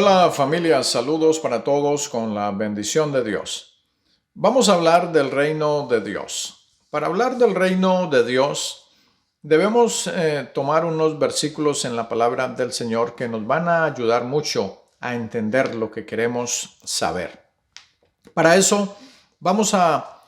Hola familia, saludos para todos con la bendición de Dios. Vamos a hablar del reino de Dios. Para hablar del reino de Dios, debemos tomar unos versículos en la palabra del Señor que nos van a ayudar mucho a entender lo que queremos saber. Para eso, vamos a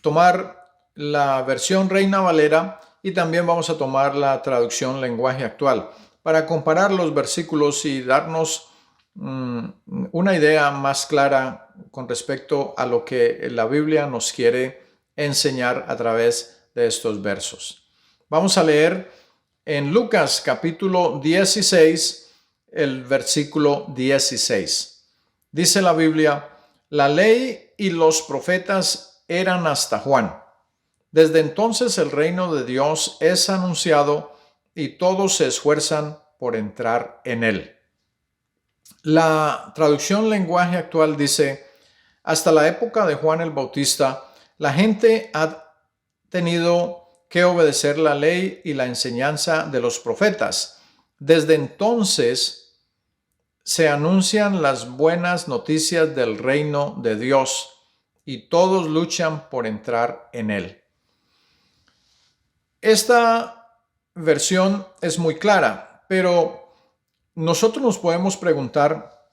tomar la versión Reina Valera y también vamos a tomar la traducción lenguaje actual para comparar los versículos y darnos una idea más clara con respecto a lo que la Biblia nos quiere enseñar a través de estos versos. Vamos a leer en Lucas capítulo 16, el versículo 16. Dice la Biblia: la ley y los profetas eran hasta Juan. Desde entonces el reino de Dios es anunciado y todos se esfuerzan por entrar en él. La traducción lenguaje actual dice: hasta la época de Juan el Bautista, la gente ha tenido que obedecer la ley y la enseñanza de los profetas. Desde entonces se anuncian las buenas noticias del reino de Dios y todos luchan por entrar en él. Esta versión es muy clara, pero nosotros nos podemos preguntar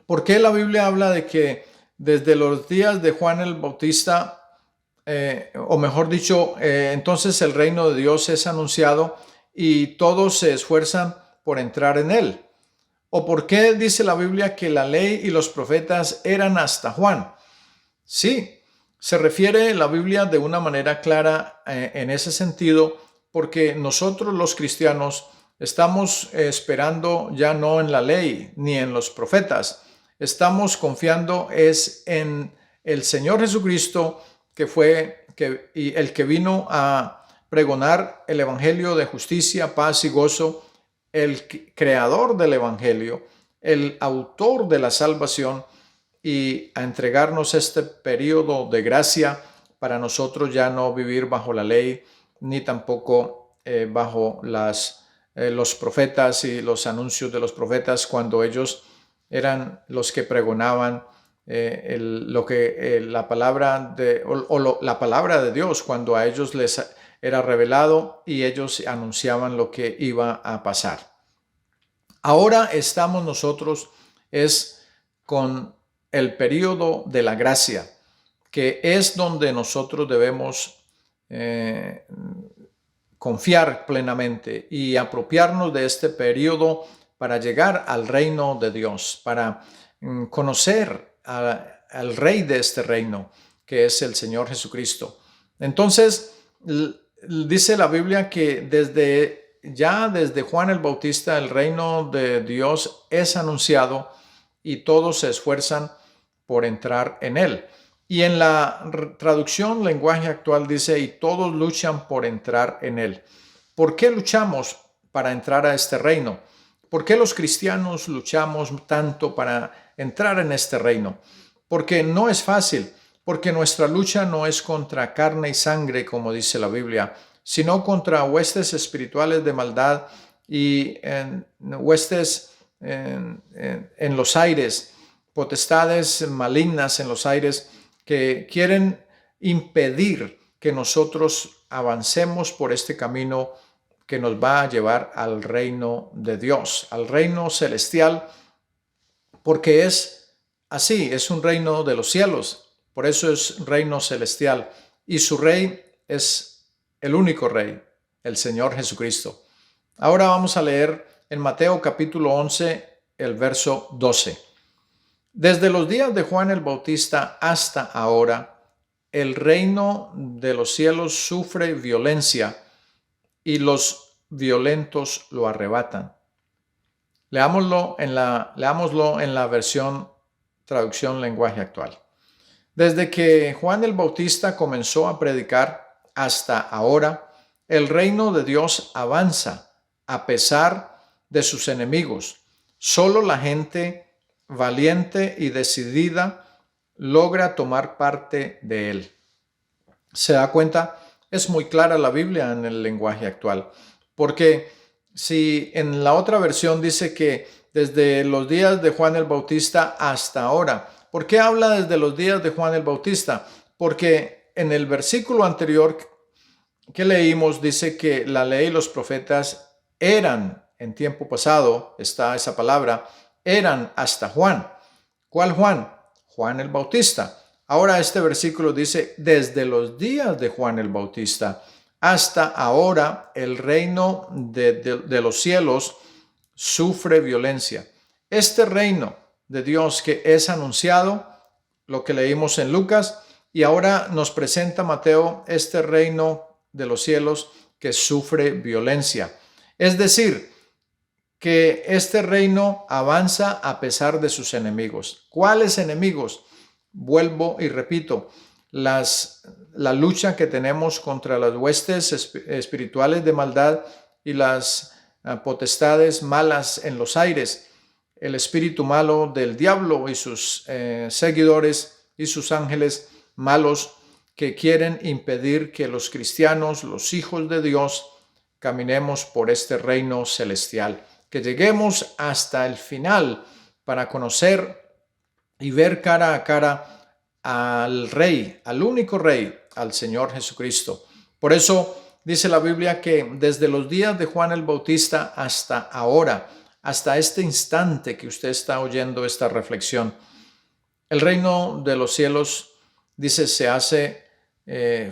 por qué la Biblia habla de que desde los días de Juan el Bautista, o mejor dicho, entonces el reino de Dios es anunciado y todos se esfuerzan por entrar en él. ¿O por qué dice la Biblia que la ley y los profetas eran hasta Juan? Sí, se refiere la Biblia de una manera clara en ese sentido, porque nosotros los cristianos estamos esperando ya no en la ley ni en los profetas. Estamos confiando es en el Señor Jesucristo, que fue el que vino a pregonar el evangelio de justicia, paz y gozo, el creador del evangelio, el autor de la salvación, y a entregarnos este periodo de gracia para nosotros ya no vivir bajo la ley ni tampoco bajo los profetas y los anuncios de los profetas, cuando ellos eran los que pregonaban la palabra la palabra de Dios, cuando a ellos les era revelado y ellos anunciaban lo que iba a pasar. Ahora estamos nosotros con el periodo de la gracia, que es donde nosotros debemos confiar plenamente y apropiarnos de este periodo para llegar al reino de Dios, para conocer al rey de este reino, que es el Señor Jesucristo. Entonces, dice la Biblia que desde Juan el Bautista el reino de Dios es anunciado y todos se esfuerzan por entrar en él. Y en la traducción lenguaje actual dice: y todos luchan por entrar en él. ¿Por qué luchamos para entrar a este reino? ¿Por qué los cristianos luchamos tanto para entrar en este reino? Porque no es fácil, porque nuestra lucha no es contra carne y sangre, como dice la Biblia, sino contra huestes espirituales de maldad y huestes en los aires, potestades malignas en los aires que quieren impedir que nosotros avancemos por este camino que nos va a llevar al reino de Dios, al reino celestial, porque es así, es un reino de los cielos, por eso es reino celestial, y su rey es el único rey, el Señor Jesucristo. Ahora vamos a leer en Mateo capítulo 11, el verso 12. Desde los días de Juan el Bautista hasta ahora, el reino de los cielos sufre violencia y los violentos lo arrebatan. Leámoslo en la versión traducción lenguaje actual. Desde que Juan el Bautista comenzó a predicar hasta ahora, el reino de Dios avanza a pesar de sus enemigos. Solo la gente valiente y decidida logra tomar parte de él. ¿Se da cuenta? Es muy clara la Biblia en el lenguaje actual, porque si en la otra versión dice que desde los días de Juan el Bautista hasta ahora. ¿Por qué habla desde los días de Juan el Bautista? Porque en el versículo anterior que leímos dice que la ley y los profetas eran, en tiempo pasado, está esa palabra, eran hasta Juan. ¿Cuál Juan? Juan el Bautista. Ahora este versículo dice, desde los días de Juan el Bautista hasta ahora el reino de los cielos sufre violencia. Este reino de Dios que es anunciado, lo que leímos en Lucas, y ahora nos presenta Mateo este reino de los cielos que sufre violencia. Es decir, que este reino avanza a pesar de sus enemigos. ¿Cuáles enemigos? Vuelvo y repito, la lucha que tenemos contra las huestes espirituales de maldad y las potestades malas en los aires, el espíritu malo del diablo y sus seguidores y sus ángeles malos que quieren impedir que los cristianos, los hijos de Dios, caminemos por este reino celestial, que lleguemos hasta el final para conocer y ver cara a cara al Rey, al único Rey, al Señor Jesucristo. Por eso dice la Biblia que desde los días de Juan el Bautista hasta ahora, hasta este instante que usted está oyendo esta reflexión, el reino de los cielos, dice, se hace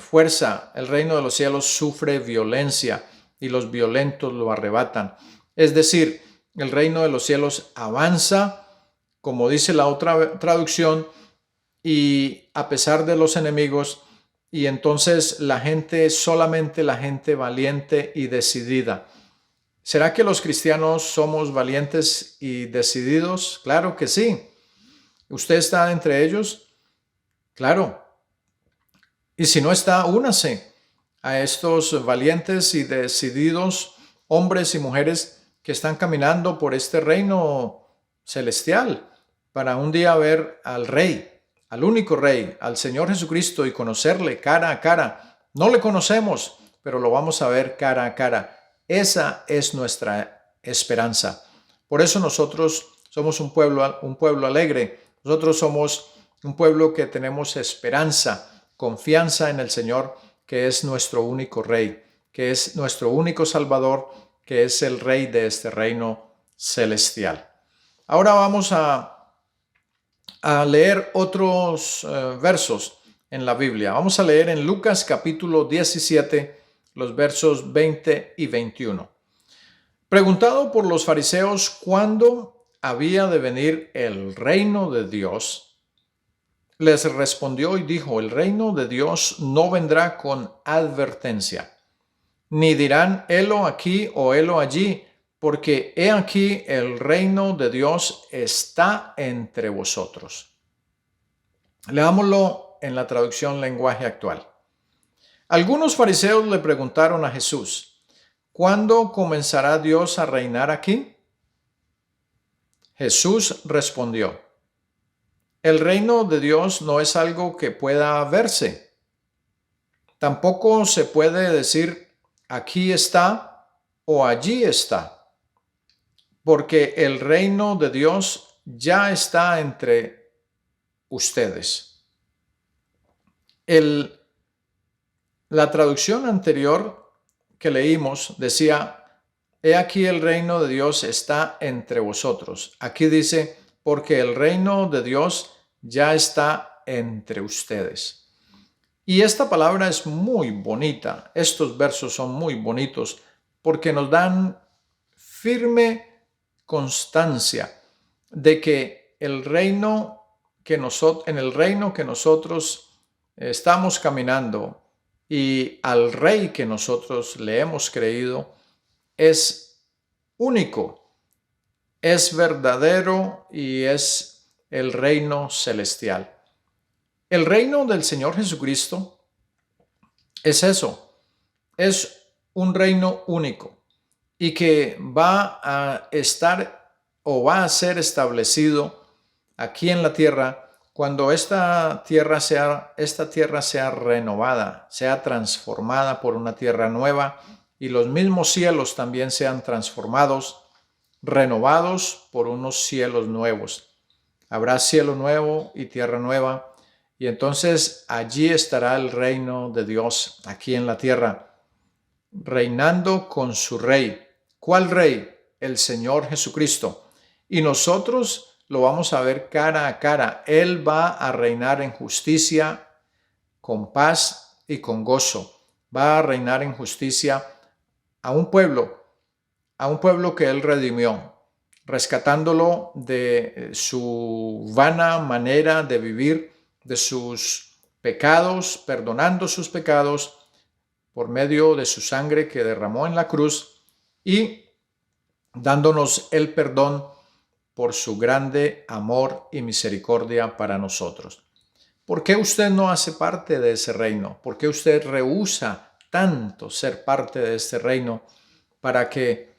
fuerza. El reino de los cielos sufre violencia y los violentos lo arrebatan. Es decir, el reino de los cielos avanza, como dice la otra traducción, y a pesar de los enemigos, y entonces la gente, solamente la gente valiente y decidida. ¿Será que los cristianos somos valientes y decididos? Claro que sí. ¿Usted está entre ellos? Claro. Y si no está, únase a estos valientes y decididos hombres y mujeres que están caminando por este reino celestial para un día ver al Rey, al único Rey, al Señor Jesucristo y conocerle cara a cara. No le conocemos, pero lo vamos a ver cara a cara. Esa es nuestra esperanza. Por eso nosotros somos un pueblo alegre. Nosotros somos un pueblo que tenemos esperanza, confianza en el Señor, que es nuestro único Rey, que es nuestro único Salvador, que es el Rey de este reino celestial. Ahora vamos a leer otros versos en la Biblia. Vamos a leer en Lucas capítulo 17, los versos 20 y 21. Preguntado por los fariseos cuándo había de venir el reino de Dios, les respondió y dijo, el reino de Dios no vendrá con advertencia, ni dirán, helo aquí o helo allí, porque he aquí el reino de Dios está entre vosotros. Leámoslo en la traducción lenguaje actual. Algunos fariseos le preguntaron a Jesús, ¿cuándo comenzará Dios a reinar aquí? Jesús respondió, el reino de Dios no es algo que pueda verse. Tampoco se puede decir aquí está o allí está, porque el reino de Dios ya está entre ustedes. La traducción anterior que leímos decía, he aquí el reino de Dios está entre vosotros. Aquí dice, porque el reino de Dios ya está entre ustedes. Y esta palabra es muy bonita. Estos versos son muy bonitos porque nos dan firme constancia de que en el reino que nosotros estamos caminando y al Rey que nosotros le hemos creído es único, es verdadero y es el reino celestial. El reino del Señor Jesucristo es eso, es un reino único y que va a estar o va a ser establecido aquí en la tierra cuando esta tierra sea renovada, sea transformada por una tierra nueva y los mismos cielos también sean transformados, renovados por unos cielos nuevos. Habrá cielo nuevo y tierra nueva, y entonces allí estará el reino de Dios aquí en la tierra, reinando con su rey. ¿Cuál rey? El Señor Jesucristo. Y nosotros lo vamos a ver cara a cara. Él va a reinar en justicia, con paz y con gozo. Va a reinar en justicia a un pueblo que Él redimió, rescatándolo de su vana manera de vivir, de sus pecados, perdonando sus pecados por medio de su sangre que derramó en la cruz y dándonos el perdón por su grande amor y misericordia para nosotros. ¿Por qué usted no hace parte de ese reino? ¿Por qué usted rehúsa tanto ser parte de este reino para que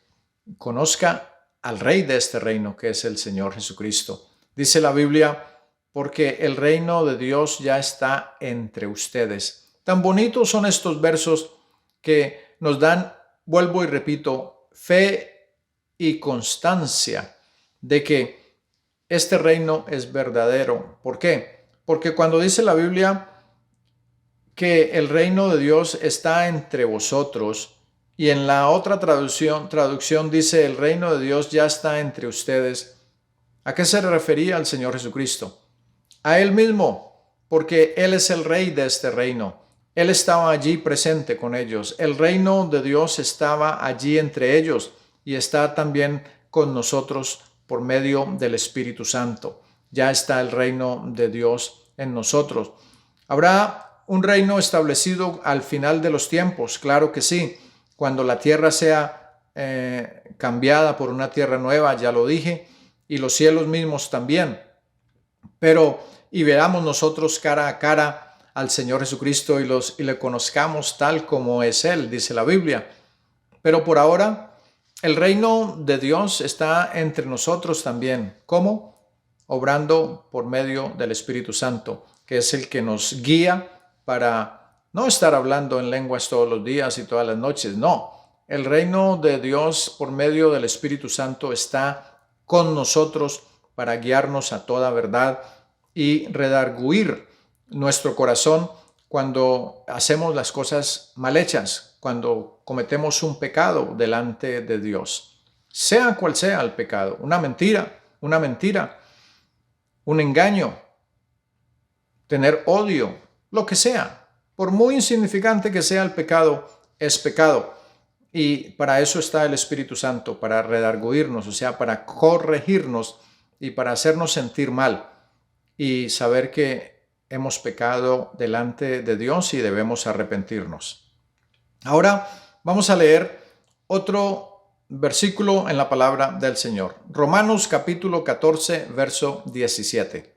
conozca al rey de este reino, que es el Señor Jesucristo? Dice la Biblia, porque el reino de Dios ya está entre ustedes. Tan bonitos son estos versos que nos dan, vuelvo y repito, fe y constancia de que este reino es verdadero. ¿Por qué? Porque cuando dice la Biblia que el reino de Dios está entre vosotros, y en la otra traducción dice el reino de Dios ya está entre ustedes, ¿a qué se refería el Señor Jesucristo? A Él mismo, porque Él es el rey de este reino. Él estaba allí presente con ellos. El reino de Dios estaba allí entre ellos y está también con nosotros por medio del Espíritu Santo. Ya está el reino de Dios en nosotros. ¿Habrá un reino establecido al final de los tiempos? Claro que sí. Cuando la tierra sea cambiada por una tierra nueva, ya lo dije, y los cielos mismos también. Y veamos nosotros cara a cara al Señor Jesucristo y le conozcamos tal como es Él, dice la Biblia. Pero por ahora, el reino de Dios está entre nosotros también. ¿Cómo? Obrando por medio del Espíritu Santo, que es el que nos guía para no estar hablando en lenguas todos los días y todas las noches. No, el reino de Dios por medio del Espíritu Santo está con nosotros para guiarnos a toda verdad y redarguir nuestro corazón cuando hacemos las cosas mal hechas, cuando cometemos un pecado delante de Dios. Sea cual sea el pecado, una mentira, un engaño, tener odio, lo que sea. Por muy insignificante que sea el pecado, es pecado. Y para eso está el Espíritu Santo, para redarguirnos, o sea, para corregirnos y para hacernos sentir mal y saber que hemos pecado delante de Dios y debemos arrepentirnos. Ahora vamos a leer otro versículo en la palabra del Señor. Romanos capítulo 14, verso 17.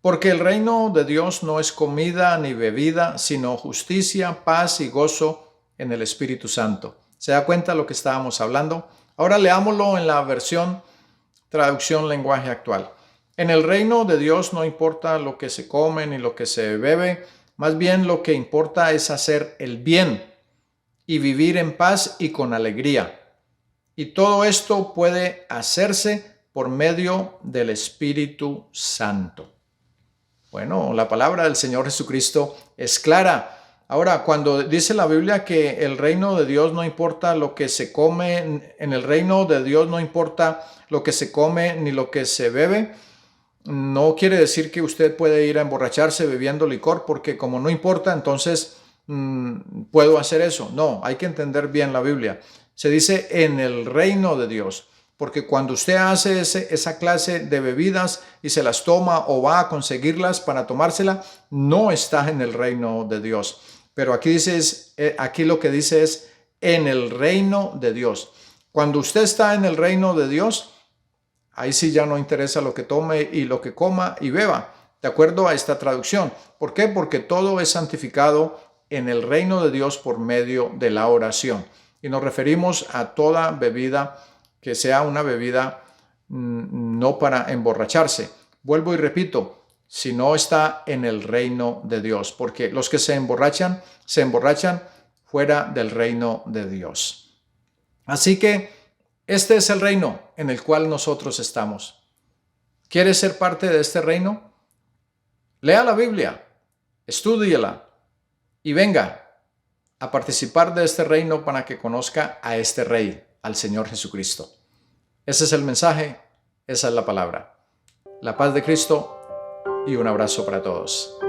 Porque el reino de Dios no es comida ni bebida, sino justicia, paz y gozo en el Espíritu Santo. ¿Se da cuenta de lo que estábamos hablando? Ahora leámoslo en la versión traducción lenguaje actual. En el reino de Dios no importa lo que se come ni lo que se bebe, más bien lo que importa es hacer el bien y vivir en paz y con alegría. Y todo esto puede hacerse por medio del Espíritu Santo. Bueno, la palabra del Señor Jesucristo es clara. Ahora, cuando dice la Biblia que el reino de Dios no importa lo que se come, en el reino de Dios no importa lo que se come ni lo que se bebe, no quiere decir que usted puede ir a emborracharse bebiendo licor, porque como no importa, entonces puedo hacer eso. No, hay que entender bien la Biblia. Se dice en el reino de Dios, porque cuando usted hace esa clase de bebidas y se las toma o va a conseguirlas para tomársela, no está en el reino de Dios. Pero aquí lo que dice es en el reino de Dios. Cuando usted está en el reino de Dios, ahí sí ya no interesa lo que tome y lo que coma y beba, de acuerdo a esta traducción. ¿Por qué? Porque todo es santificado en el reino de Dios por medio de la oración. Y nos referimos a toda bebida que sea una bebida no para emborracharse. Vuelvo y repito, si no está en el reino de Dios, porque los que se emborrachan fuera del reino de Dios. Así que Este es el reino en el cual nosotros estamos. ¿Quieres ser parte de este reino? Lea la Biblia, estúdiela y venga a participar de este reino para que conozca a este Rey, al Señor Jesucristo. Ese es el mensaje, esa es la palabra. La paz de Cristo y un abrazo para todos.